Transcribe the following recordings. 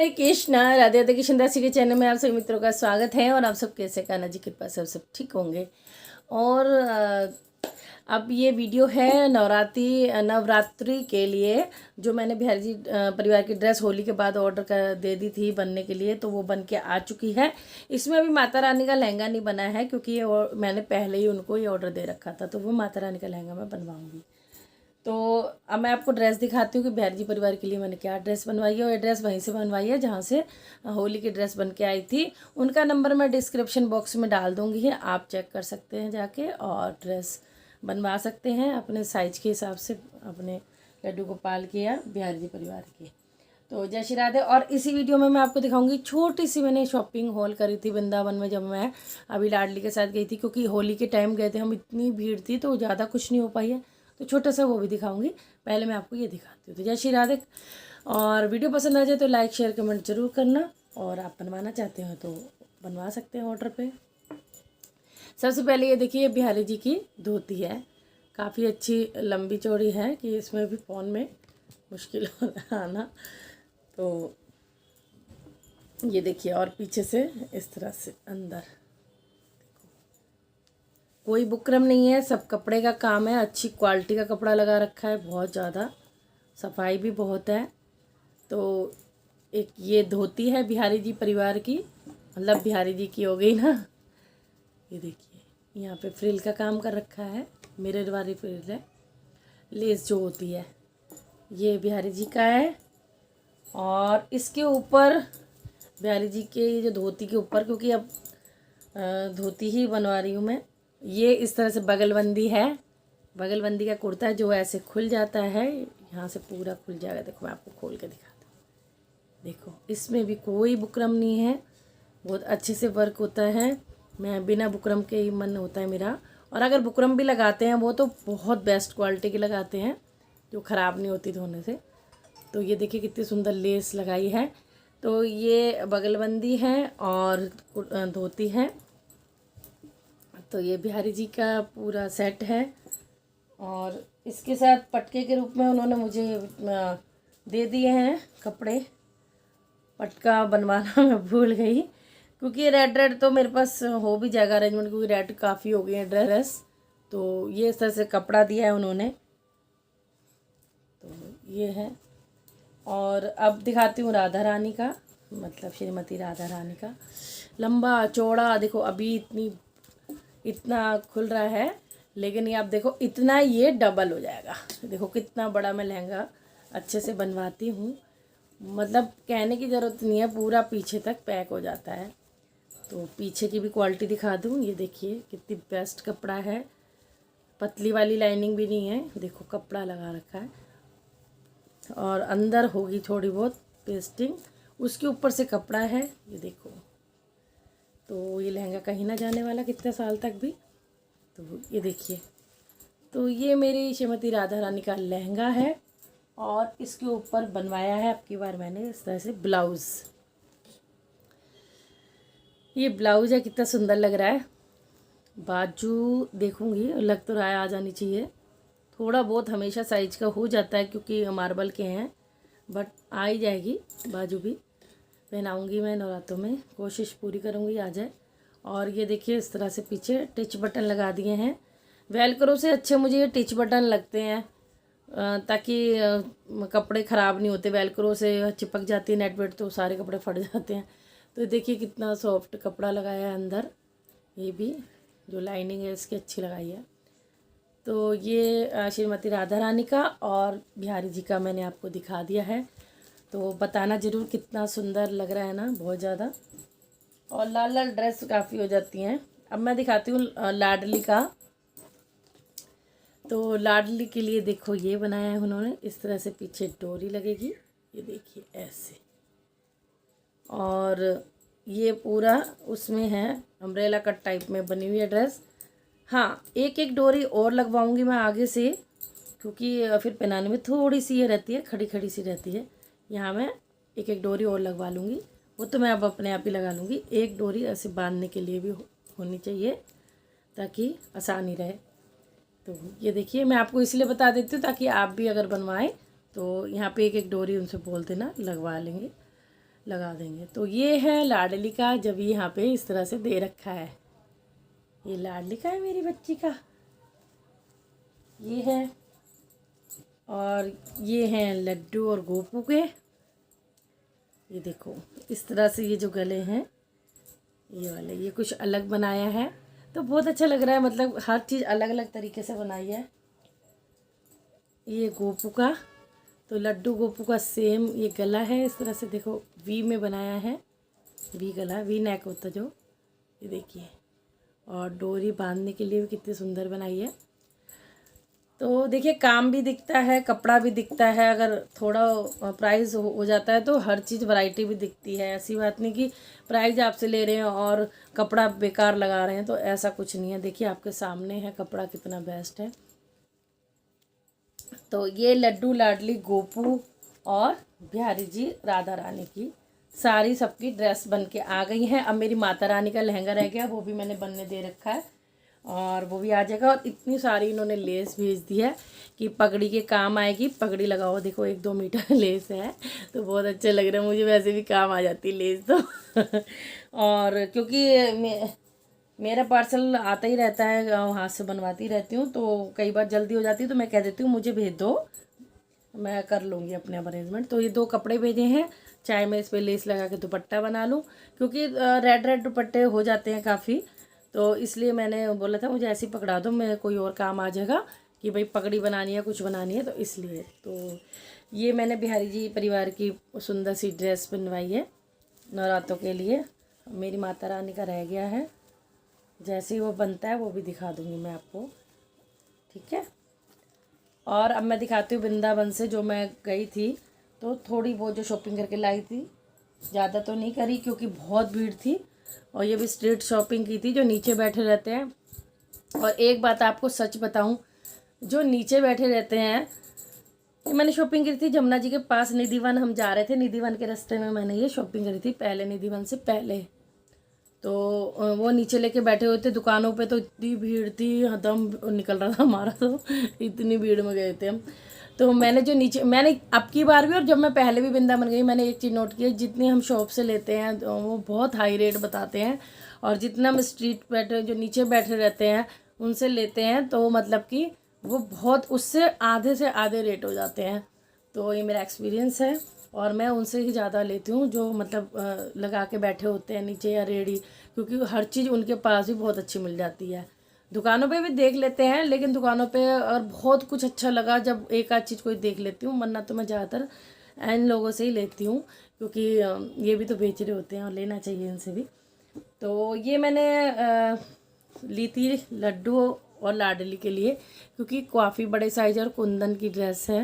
हरे कृष्णा, राधे राधे। कृष्ण दास जी के चैनल में आप सभी मित्रों का स्वागत है। और आप सब कैसे, कान्हा जी कृपा से सब ठीक होंगे। और अब ये वीडियो है नवरात्रि के लिए, जो मैंने बिहारी जी परिवार की ड्रेस होली के बाद ऑर्डर कर दे दी थी बनने के लिए, तो वो बन के आ चुकी है। इसमें अभी माता रानी का लहंगा नहीं बना है, क्योंकि ये मैंने पहले ही उनको ये ऑर्डर दे रखा था, तो वो माता रानी का लहंगा मैं बनवाऊँगी। तो अब मैं आपको ड्रेस दिखाती हूँ कि बिहारी जी परिवार के लिए मैंने क्या ड्रेस बनवाई है। और ये ड्रेस वहीं से बनवाई है जहाँ से होली की ड्रेस बन के आई थी। उनका नंबर मैं डिस्क्रिप्शन बॉक्स में डाल दूँगी, आप चेक कर सकते हैं जाके और ड्रेस बनवा सकते हैं अपने साइज के हिसाब से, अपने लड्डू गोपाल के या बिहारी जी परिवार के। तो जय श्री राधे। और इसी वीडियो में मैं आपको दिखाऊंगी छोटी सी मैंने शॉपिंग हॉल करी थी वृंदावन में, जब मैं अभी लाडली के साथ गई थी, क्योंकि होली के टाइम गए थे हम, इतनी भीड़ थी तो ज़्यादा कुछ नहीं हो पाई है, तो छोटा सा वो भी दिखाऊंगी। पहले मैं आपको ये दिखाती हूँ। तो जय श्री राधे। और वीडियो पसंद आ जाए तो लाइक शेयर कमेंट जरूर करना, और आप बनवाना चाहते हो तो बनवा सकते हैं ऑर्डर पे। सबसे पहले ये देखिए, बिहारी जी की धोती है, काफ़ी अच्छी लंबी चौड़ी है कि इसमें भी फ़ोन में मुश्किल हो रहा है ना। तो ये देखिए, और पीछे से इस तरह से अंदर कोई बुकरम नहीं है, सब कपड़े का काम है, अच्छी क्वालिटी का कपड़ा लगा रखा है, बहुत ज़्यादा सफाई भी बहुत है। तो एक ये धोती है बिहारी जी परिवार की, मतलब बिहारी जी की हो गई ना। ये देखिए, यहाँ पे फ्रिल का काम कर रखा है, मिरर वाली फ्रिल है, लेस जो होती है ये बिहारी जी का है। और इसके ऊपर बिहारी जी के जो धोती के ऊपर, क्योंकि अब धोती ही बनवा रही हूँ मैं, ये इस तरह से बगलबंदी है, बगलबंदी का कुर्ता है जो ऐसे खुल जाता है, यहाँ से पूरा खुल जाएगा। देखो मैं आपको खोल के दिखाता हूँ। देखो इसमें भी कोई बुकरम नहीं है, बहुत अच्छे से वर्क होता है। मैं बिना बुकरम के ही मन होता है मेरा। और अगर बुकरम भी लगाते हैं वो तो बहुत बेस्ट क्वालिटी के लगाते हैं, जो ख़राब नहीं होती धोने से। तो ये देखिए कितनी सुंदर लेस लगाई है। तो ये बगलबंदी है और धोती है। तो ये बिहारी जी का पूरा सेट है। और इसके साथ पटके के रूप में उन्होंने मुझे दे दिए हैं कपड़े। पटका बनवाना मैं भूल गई, क्योंकि रेड तो मेरे पास हो भी जाएगा अरेंजमेंट, क्योंकि रेड काफ़ी हो गई है ड्रेस। तो ये इस तरह से कपड़ा दिया है उन्होंने, तो ये है। और अब दिखाती हूँ राधा रानी का, मतलब श्रीमती राधा रानी का लंबा चौड़ा। देखो अभी इतना खुल रहा है, लेकिन ये आप देखो इतना ये डबल हो जाएगा। देखो कितना बड़ा मैं लहंगा अच्छे से बनवाती हूँ, मतलब कहने की ज़रूरत नहीं है, पूरा पीछे तक पैक हो जाता है। तो पीछे की भी क्वालिटी दिखा दूँ, ये देखिए कितनी बेस्ट कपड़ा है, पतली वाली लाइनिंग भी नहीं है, देखो कपड़ा लगा रखा है। और अंदर होगी थोड़ी बहुत पेस्टिंग, उसके ऊपर से कपड़ा है, ये देखो। तो ये लहंगा कहीं ना जाने वाला कितने साल तक भी। तो ये देखिए, तो ये मेरी श्रीमती राधा रानी का लहंगा है। और इसके ऊपर बनवाया है अब की बार मैंने इस तरह से ब्लाउज़। ये ब्लाउज़ है, कितना सुंदर लग रहा है। बाजू देखूंगी, लग तो रहा है आ जानी चाहिए। थोड़ा बहुत हमेशा साइज का हो जाता है क्योंकि मार्बल के हैं, बट आ ही जाएगी। बाजू भी पहनाऊंगी मैं नवरात्रों में, कोशिश पूरी करूंगी आ जाए। और ये देखिए इस तरह से पीछे टिच बटन लगा दिए हैं। वेलक्रो से अच्छे मुझे ये टिच बटन लगते हैं, ताकि कपड़े ख़राब नहीं होते। वेलक्रो से चिपक जाती है नेट वेट तो सारे कपड़े फट जाते हैं। तो देखिए कितना सॉफ्ट कपड़ा लगाया है अंदर, ये भी जो लाइनिंग है इसकी अच्छी लगाई है। तो ये श्रीमती राधा रानी का और बिहारी जी का मैंने आपको दिखा दिया है। तो बताना ज़रूर कितना सुंदर लग रहा है ना, बहुत ज़्यादा। और लाल लाल ड्रेस काफ़ी हो जाती हैं। अब मैं दिखाती हूँ लाडली का। तो लाडली के लिए देखो ये बनाया है उन्होंने, इस तरह से पीछे डोरी लगेगी, ये देखिए ऐसे। और ये पूरा उसमें है अम्ब्रेला कट टाइप में बनी हुई है ड्रेस। हाँ, एक एक डोरी और लगवाऊंगी मैं आगे से, क्योंकि फिर पहनाने में थोड़ी सी ये रहती है, खड़ी खड़ी सी रहती है। यहाँ मैं एक एक डोरी और लगवा लूँगी, वो तो मैं अब अपने आप ही लगा लूँगी। एक डोरी ऐसे बांधने के लिए भी होनी चाहिए, ताकि आसानी रहे। तो ये देखिए, मैं आपको इसलिए बता देती हूँ ताकि आप भी अगर बनवाएं तो यहाँ पे एक एक डोरी उनसे बोल देना, लगवा लेंगे। लगा देंगे। तो ये है लाडली का, जब ये यहाँ पे इस तरह से दे रखा है, ये लाडली का है मेरी बच्ची का, ये है। और ये हैं लड्डू और गोपू के, ये देखो इस तरह से ये जो गले हैं ये वाले, ये कुछ अलग बनाया है तो बहुत अच्छा लग रहा है, मतलब हर चीज़ अलग अलग तरीके से बनाई है। ये गोपू का, तो लड्डू गोपू का सेम ये गला है, इस तरह से देखो वी में बनाया है, वी गला, वी नेक होता जो, ये देखिए। और डोरी बांधने के लिए भी कितनी सुंदर बनाई है। तो देखिए काम भी दिखता है, कपड़ा भी दिखता है, अगर थोड़ा प्राइस हो जाता है तो हर चीज़ वैरायटी भी दिखती है। ऐसी बात नहीं कि प्राइस आपसे ले रहे हैं और कपड़ा बेकार लगा रहे हैं, तो ऐसा कुछ नहीं है। देखिए आपके सामने है कपड़ा कितना बेस्ट है। तो ये लड्डू लाडली गोपू और बिहारी जी राधा रानी की सारी सबकी ड्रेस बन के आ गई हैं। अब मेरी माता रानी का लहंगा रह गया, वो भी मैंने बनने दे रखा है और वो भी आ जाएगा। और इतनी सारी इन्होंने लेस भेज दी है कि पगड़ी के काम आएगी। पगड़ी लगाओ, देखो 1-2 मीटर लेस है तो बहुत अच्छा लग रहा है मुझे, वैसे भी काम आ जाती लेस तो और क्योंकि मेरा पार्सल आता ही रहता है, वहाँ से बनवाती रहती हूँ, तो कई बार जल्दी हो जाती है तो मैं कह देती हूँ मुझे भेज दो, मैं कर लूँगी अपने अरेंजमेंट। तो ये 2 कपड़े भेजे हैं, चाहे मैं इस पर लेस लगा के दुपट्टा बना लूँ, क्योंकि रेड रेड दुपट्टे हो जाते हैं काफ़ी, तो इसलिए मैंने बोला था मुझे ऐसे ही पकड़ा दो, मैं कोई और काम आ जाएगा कि भाई पगड़ी बनानी है, कुछ बनानी है, तो इसलिए। तो ये मैंने बिहारी जी परिवार की सुंदर सी ड्रेस बनवाई है नवरात्रों के लिए। मेरी माता रानी का रह गया है, जैसे ही वो बनता है वो भी दिखा दूँगी मैं आपको, ठीक है। और अब मैं दिखाती हूँ वृंदावन से जो मैं गई थी, तो थोड़ी बहुत जो शॉपिंग करके लाई थी, ज़्यादा तो नहीं करी क्योंकि बहुत भीड़ थी। और ये भी स्ट्रीट शॉपिंग की थी, जो नीचे बैठे रहते हैं। और एक बात आपको सच बताऊं, जो नीचे बैठे रहते हैं, मैंने शॉपिंग करी थी जमुना जी के पास, निधिवन हम जा रहे थे, निधिवन के रास्ते में मैंने ये शॉपिंग करी थी, पहले निधिवन से पहले। तो वो नीचे लेके बैठे हुए थे दुकानों पे, तो इतनी भीड़ थी, दम निकल रहा था हमारा, तो इतनी भीड़ में गए थे हम। तो मैंने जो नीचे, मैंने अब की बार भी और जब मैं पहले भी वृंदावन गई, मैंने एक चीज़ नोट की, जितनी हम शॉप से लेते हैं तो वो बहुत हाई रेट बताते हैं, और जितना हम स्ट्रीट बैठे जो नीचे बैठे रहते हैं उनसे लेते हैं तो मतलब कि वो बहुत उससे आधे से आधे रेट हो जाते हैं। तो ये मेरा एक्सपीरियंस है, और मैं उनसे ही ज़्यादा लेती हूँ जो मतलब लगा के बैठे होते हैं नीचे या रेडी, क्योंकि हर चीज़ उनके पास भी बहुत अच्छी मिल जाती है। दुकानों पे भी देख लेते हैं, लेकिन दुकानों पे और बहुत कुछ अच्छा लगा जब एक आध चीज़ कोई देख लेती हूँ, वरना तो मैं ज़्यादातर इन लोगों से ही लेती हूँ, क्योंकि ये भी तो बेच रहे होते हैं और लेना चाहिए इनसे भी। तो ये मैंने ली थी लड्डू और लाडली के लिए, क्योंकि काफ़ी बड़े साइज और कुंदन की ड्रेस है,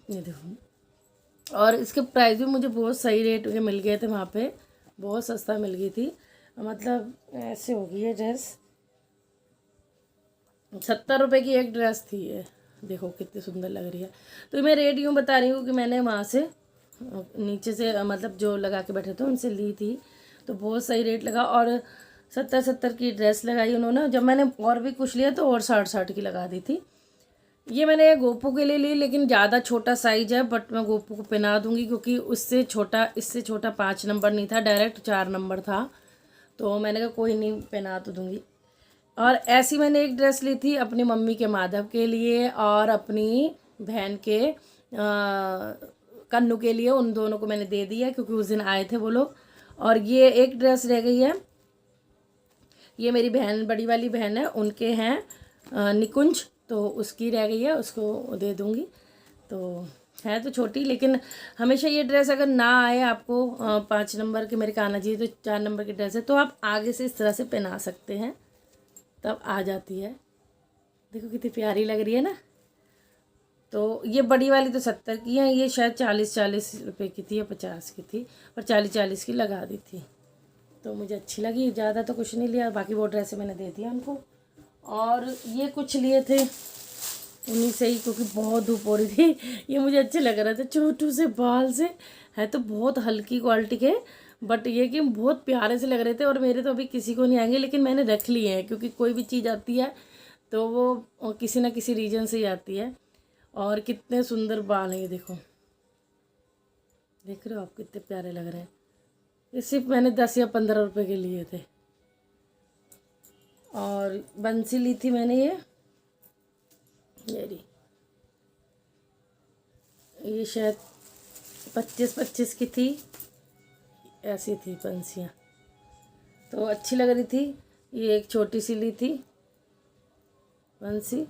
ये देखो। और इसके प्राइस भी मुझे बहुत सही रेट के मिल गए थे वहाँ पे, बहुत सस्ता मिल गई थी। मतलब ऐसे होगी ये ड्रेस, 70 रुपये की एक ड्रेस थी ये, देखो कितनी सुंदर लग रही है। तो मैं रेट यूँ बता रही हूँ कि मैंने वहाँ से नीचे से मतलब जो लगा के बैठे थे उनसे ली थी, तो बहुत सही रेट लगा। और 70 की ड्रेस लगाई उन्होंने, जब मैंने और भी कुछ लिया तो और 60 की लगा दी थी। ये मैंने गोपू के लिए ली, लेकिन ज़्यादा छोटा साइज है, बट मैं गोपू को पहना दूंगी, क्योंकि उससे छोटा, इससे छोटा 5 नंबर नहीं था, डायरेक्ट 4 नंबर था, तो मैंने कहा कोई नहीं, पहना तो दूंगी। और ऐसी मैंने एक ड्रेस ली थी अपनी मम्मी के माधव के लिए और अपनी बहन के कन्नू के लिए, उन दोनों को मैंने दे दिया क्योंकि उस दिन आए थे वो लोग। और ये एक ड्रेस रह गई है, ये मेरी बहन, बड़ी वाली बहन है, उनके हैं निकुंज, तो उसकी रह गई है, उसको दे दूँगी। तो है तो छोटी, लेकिन हमेशा ये ड्रेस अगर ना आए आपको 5 नंबर के मेरे कान्हा जी, तो 4 नंबर की ड्रेस है, तो आप आगे से इस तरह से पहना सकते हैं, तब आ जाती है। देखो कितनी प्यारी लग रही है ना। तो ये बड़ी वाली तो 70 की है, ये शायद 40 रुपए की थी या 50 की थी, पर 40 की लगा दी थी, तो मुझे अच्छी लगी। ज़्यादा तो कुछ नहीं लिया, बाकी वो ड्रेसें मैंने दे दिया उनको। और ये कुछ लिए थे उन्हीं से ही, क्योंकि बहुत धूप हो रही थी, ये मुझे अच्छे लग रहे थे, छोटू से बाल से है, तो बहुत हल्की क्वालिटी के, बट ये कि बहुत प्यारे से लग रहे थे। और मेरे तो अभी किसी को नहीं आएंगे, लेकिन मैंने रख लिए हैं, क्योंकि कोई भी चीज़ आती है तो वो किसी ना किसी रीजन से ही आती है। और कितने सुंदर बाल हैं, ये देखो, देख रहे हो आप कितने प्यारे लग रहे हैं। ये सिर्फ मैंने 10 या 15 रुपए के लिए थे। और बंसी ली थी मैंने ये रही, ये शायद 25 की थी, ऐसी थी बंसियाँ, तो अच्छी लग रही थी। ये एक छोटी सी ली थी बंसी,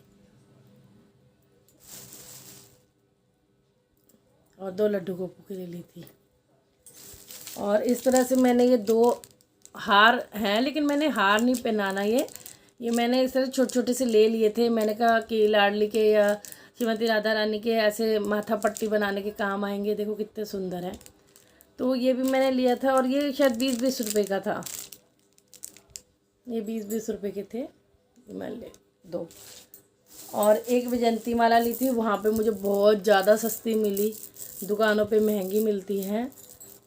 और 2 लड्डू गोपू के लिए ली थी। और इस तरह से मैंने ये 2 हार हैं, लेकिन मैंने हार नहीं पहनाना ये मैंने इस तरह छोटे छोटे से ले लिए थे। मैंने कहा कि लाडली के या श्रीमती राधा रानी के ऐसे माथा पट्टी बनाने के काम आएंगे। देखो कितने सुंदर है। तो ये भी मैंने लिया था, और ये शायद 20-20 रुपये का था। ये 20-20 रुपये के थे, मैंने ले 2। और एक विजंती माला ली थी, वहाँ पे मुझे बहुत ज़्यादा सस्ती मिली। दुकानों पे महंगी मिलती हैं,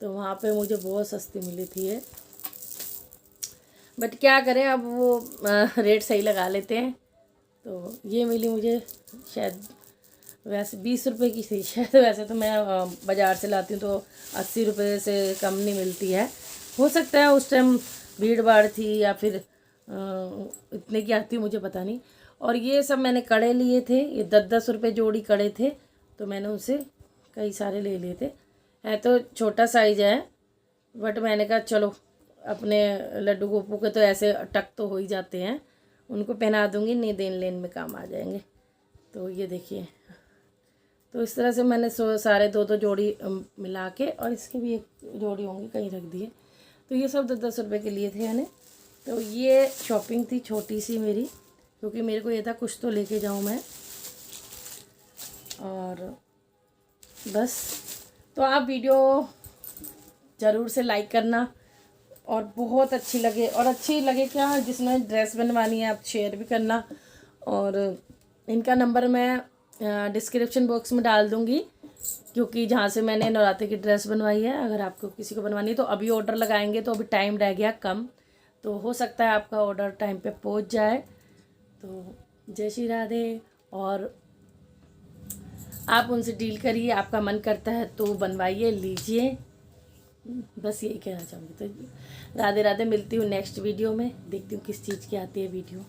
तो वहाँ पे मुझे बहुत सस्ती मिली थी ये। बट क्या करें, अब वो रेट सही लगा लेते हैं। तो ये मिली मुझे शायद, वैसे 20 रुपये की थी शायद। वैसे तो मैं बाज़ार से लाती हूँ तो 80 रुपये से कम नहीं मिलती है। हो सकता है उस टाइम भीड़ भाड़ थी, या फिर इतने की आती, मुझे पता नहीं। और ये सब मैंने कड़े लिए थे, ये 10-10 रुपये जोड़ी कड़े थे, तो मैंने उनसे कई सारे ले लिए थे। है तो छोटा साइज है, बट मैंने कहा चलो अपने लड्डू गोपू के तो ऐसे टक तो हो ही जाते हैं, उनको पहना दूँगी, नहीं देन लेन में काम आ जाएंगे। तो ये देखिए, तो इस तरह से मैंने सारे 2-2 जोड़ी मिला के, और इसकी भी एक जोड़ी होंगी कहीं रख दिए। तो ये सब 10-10 रुपये के लिए थे यानी। तो ये शॉपिंग थी छोटी सी मेरी, क्योंकि मेरे को ये था कुछ तो लेके जाऊँ मैं। और बस, तो आप वीडियो ज़रूर से लाइक करना, और बहुत अच्छी लगे क्या, जिसमें ड्रेस बनवानी है आप शेयर भी करना। और इनका नंबर मैं डिस्क्रिप्शन बॉक्स में डाल दूँगी, क्योंकि जहाँ से मैंने नवरात्रि की ड्रेस बनवाई है, अगर आपको किसी को बनवानी है तो अभी ऑर्डर लगाएंगे तो अभी टाइम रह गया कम, तो हो सकता है आपका ऑर्डर टाइम पे पहुँच जाए। तो जय श्री राधे। और आप उनसे डील करिए, आपका मन करता है तो बनवाइए, लीजिए। बस यही कहना चाहूँगी। तो राधे राधे, मिलती हूँ नेक्स्ट वीडियो में, देखती हूँ किस चीज़ की आती है वीडियो।